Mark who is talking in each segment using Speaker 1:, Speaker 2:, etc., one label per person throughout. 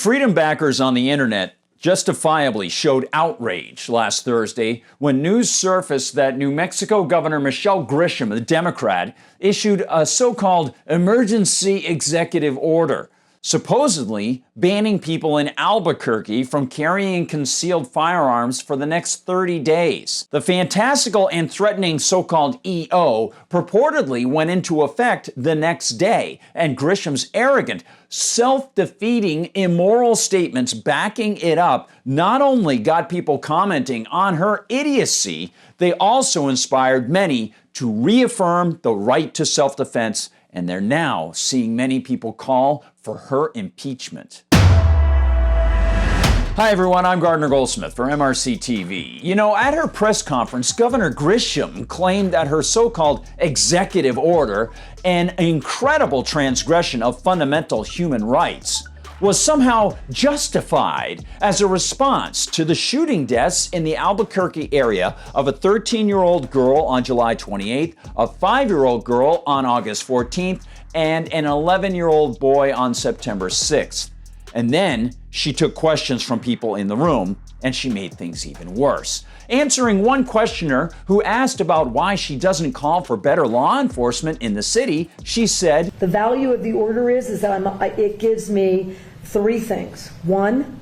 Speaker 1: Freedom backers on the internet justifiably showed outrage last Thursday when news surfaced that New Mexico Governor Michelle Grisham, the Democrat, issued a so-called emergency executive order, supposedly banning people in Albuquerque from carrying concealed firearms for the next 30 days. The fantastical and threatening so-called EO purportedly went into effect the next day, and Grisham's arrogant, self-defeating, immoral statements backing it up not only got people commenting on her idiocy, they also inspired many to reaffirm the right to self-defense, and they're now seeing many people call for her impeachment. Hi everyone, I'm Gardner Goldsmith for MRC-TV. You know, at her press conference, Governor Grisham claimed that her so-called executive order, an incredible transgression of fundamental human rights, was somehow justified as a response to the shooting deaths in the Albuquerque area of a 13-year-old girl on July 28th, a 5-year-old girl on August 14th, and an 11-year-old boy on September 6th. And then she took questions from people in the room, and she made things even worse. Answering one questioner who asked about why she doesn't call for better law enforcement in the city, she said,
Speaker 2: "The value of the order is that it gives me three things. One,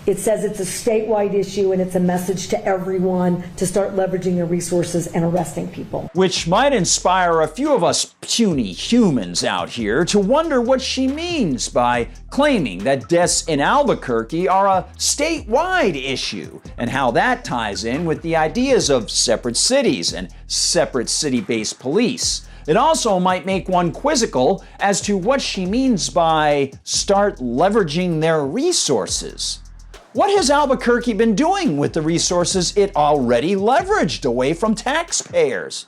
Speaker 2: it says it's a statewide issue and it's a message to everyone to start leveraging their resources and arresting people."
Speaker 1: Which might inspire a few of us puny humans out here to wonder what she means by claiming that deaths in Albuquerque are a statewide issue, and how that ties in with the ideas of separate cities and separate city-based police. It also might make one quizzical as to what she means by start leveraging their resources. What has Albuquerque been doing with the resources it already leveraged away from taxpayers?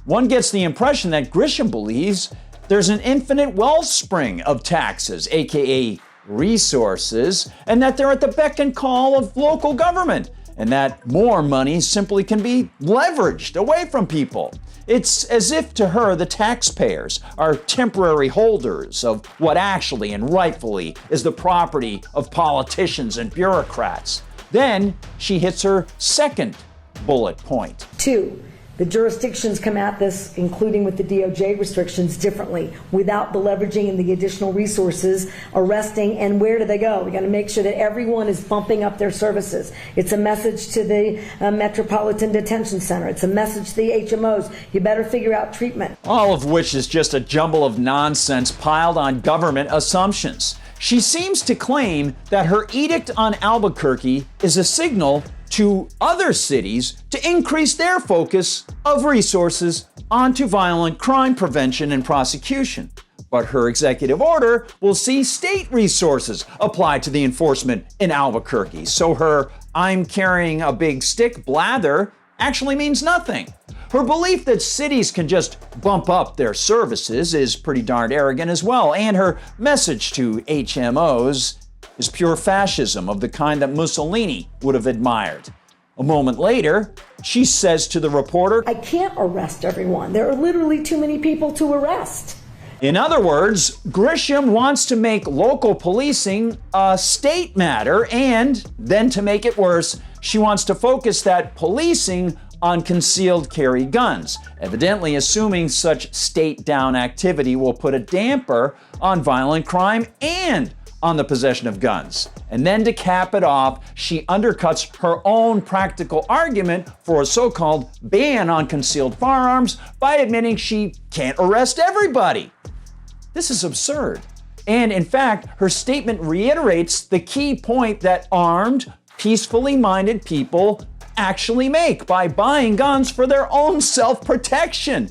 Speaker 1: One gets the impression that Grisham believes there's an infinite wellspring of taxes, aka resources, and that they're at the beck and call of local government, and that more money simply can be leveraged away from people. It's as if to her the taxpayers are temporary holders of what actually and rightfully is the property of politicians and bureaucrats. Then she hits her second bullet point.
Speaker 2: Two, the jurisdictions come at this, including with the DOJ restrictions, differently, without the leveraging and the additional resources, arresting, and where do they go? We got to make sure that everyone is bumping up their services. It's a message to the Metropolitan Detention Center. It's a message to the HMOs. You better figure out treatment.
Speaker 1: All of which is just a jumble of nonsense piled on government assumptions. She seems to claim that her edict on Albuquerque is a signal to other cities to increase their focus of resources onto violent crime prevention and prosecution. But her executive order will see state resources applied to the enforcement in Albuquerque. So her "I'm carrying a big stick" blather actually means nothing. Her belief that cities can just bump up their services is pretty darn arrogant as well. And her message to HMOs is pure fascism of the kind that Mussolini would have admired. A moment later, she says to the reporter,
Speaker 2: "I can't arrest everyone. There are literally too many people to arrest."
Speaker 1: In other words, Grisham wants to make local policing a state matter, and then to make it worse, she wants to focus that policing on concealed carry guns, evidently assuming such state-down activity will put a damper on violent crime and on the possession of guns. And then to cap it off, she undercuts her own practical argument for a so-called ban on concealed firearms by admitting she can't arrest everybody. This is absurd. And in fact, her statement reiterates the key point that armed, peacefully minded people actually make by buying guns for their own self-protection.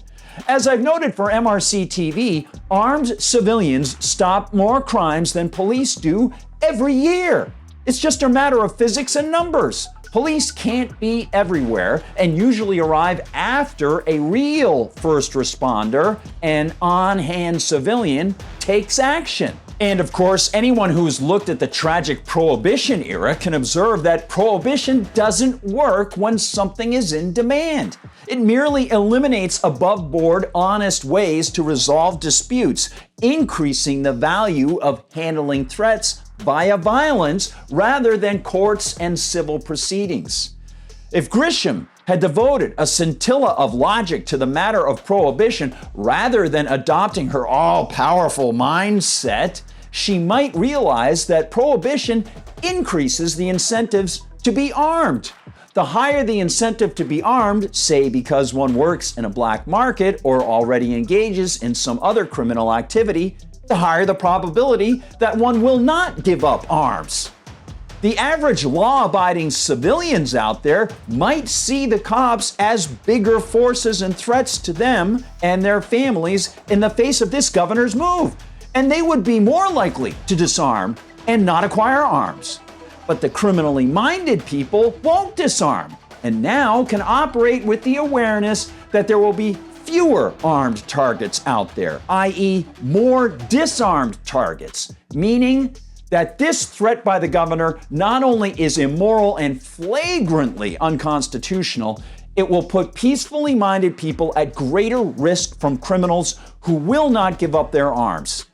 Speaker 1: As I've noted for MRC-TV, armed civilians stop more crimes than police do every year. It's just a matter of physics and numbers. Police can't be everywhere and usually arrive after a real first responder, an on-hand civilian, takes action. And of course, anyone who's looked at the tragic Prohibition era can observe that Prohibition doesn't work when something is in demand. It merely eliminates above-board, honest ways to resolve disputes, increasing the value of handling threats via violence rather than courts and civil proceedings. If Grisham had devoted a scintilla of logic to the matter of prohibition rather than adopting her all-powerful mindset, she might realize that prohibition increases the incentives to be armed. The higher the incentive to be armed, say because one works in a black market or already engages in some other criminal activity, the higher the probability that one will not give up arms. The average law-abiding civilians out there might see the cops as bigger forces and threats to them and their families in the face of this governor's move, and they would be more likely to disarm and not acquire arms. But the criminally minded people won't disarm, and now can operate with the awareness that there will be fewer armed targets out there, i.e., more disarmed targets, meaning that this threat by the governor not only is immoral and flagrantly unconstitutional, it will put peacefully minded people at greater risk from criminals who will not give up their arms.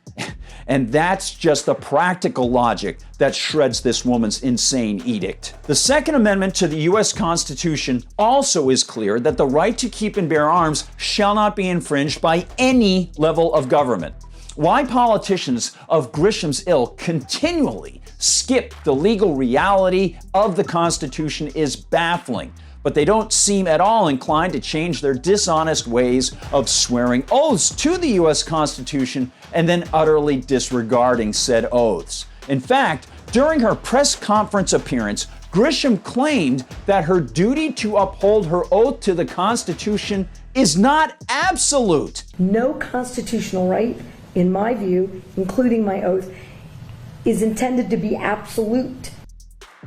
Speaker 1: And that's just the practical logic that shreds this woman's insane edict. The Second Amendment to the U.S. Constitution also is clear that the right to keep and bear arms shall not be infringed by any level of government. Why politicians of Grisham's ilk continually skip the legal reality of the Constitution is baffling, but they don't seem at all inclined to change their dishonest ways of swearing oaths to the U.S. Constitution and then utterly disregarding said oaths. In fact, during her press conference appearance, Grisham claimed that her duty to uphold her oath to the Constitution is not absolute.
Speaker 2: No constitutional right, in my view, including my oath, is intended to be absolute.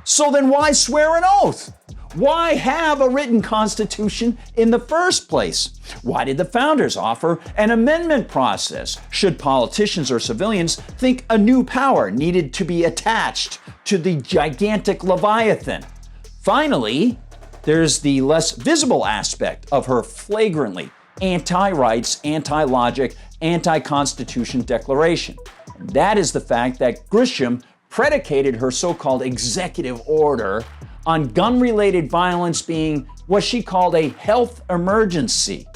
Speaker 1: So then why swear an oath? Why have a written constitution in the first place? Why did the founders offer an amendment process? Should politicians or civilians think a new power needed to be attached to the gigantic Leviathan? Finally, there's the less visible aspect of her flagrantly anti-rights, anti-logic, anti-constitution declaration. That is the fact that Grisham predicated her so-called executive order on gun-related violence being what she called a health emergency.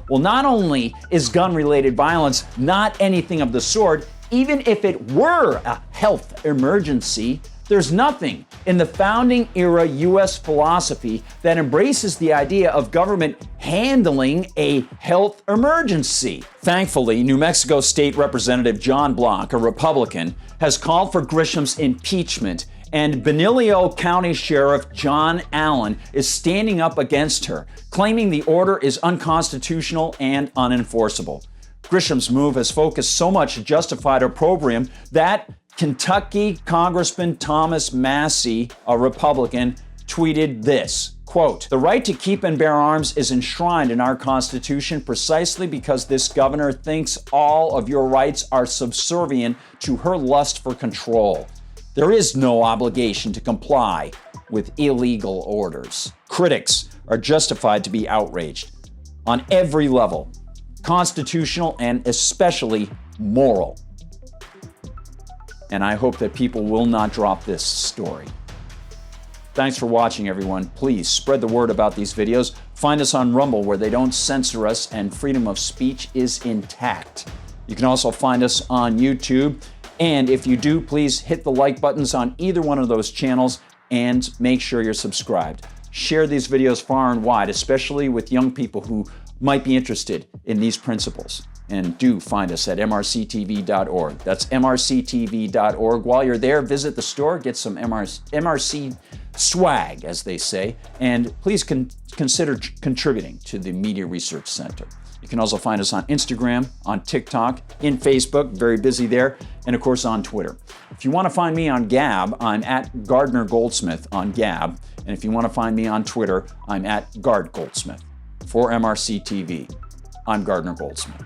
Speaker 1: Well, not only is gun-related violence not anything of the sort, even if it were a health emergency, there's nothing in the founding era U.S. philosophy that embraces the idea of government handling a health emergency. Thankfully, New Mexico State Representative John Block, a Republican, has called for Grisham's impeachment, and Benilio County Sheriff John Allen is standing up against her, claiming the order is unconstitutional and unenforceable. Grisham's move has focused so much justified opprobrium that Kentucky Congressman Thomas Massey, a Republican, tweeted this, quote, "The right to keep and bear arms is enshrined in our Constitution precisely because this governor thinks all of your rights are subservient to her lust for control. There is no obligation to comply with illegal orders." Critics are justified to be outraged on every level, constitutional and especially moral. And I hope that people will not drop this story. Thanks for watching, everyone. Please spread the word about these videos. Find us on Rumble, where they don't censor us and freedom of speech is intact. You can also find us on YouTube. And if you do, please hit the like buttons on either one of those channels and make sure you're subscribed. Share these videos far and wide, especially with young people who might be interested in these principles. And do find us at MRCTV.org. That's MRCTV.org. While you're there, visit the store, get some MRC swag, as they say, and please consider contributing to the Media Research Center. You can also find us on Instagram, on TikTok, in Facebook, very busy there, and of course on Twitter. If you want to find me on Gab, I'm at Gardner Goldsmith on Gab, and if you want to find me on Twitter, I'm at Gard Goldsmith. For MRC TV, I'm Gardner Goldsmith.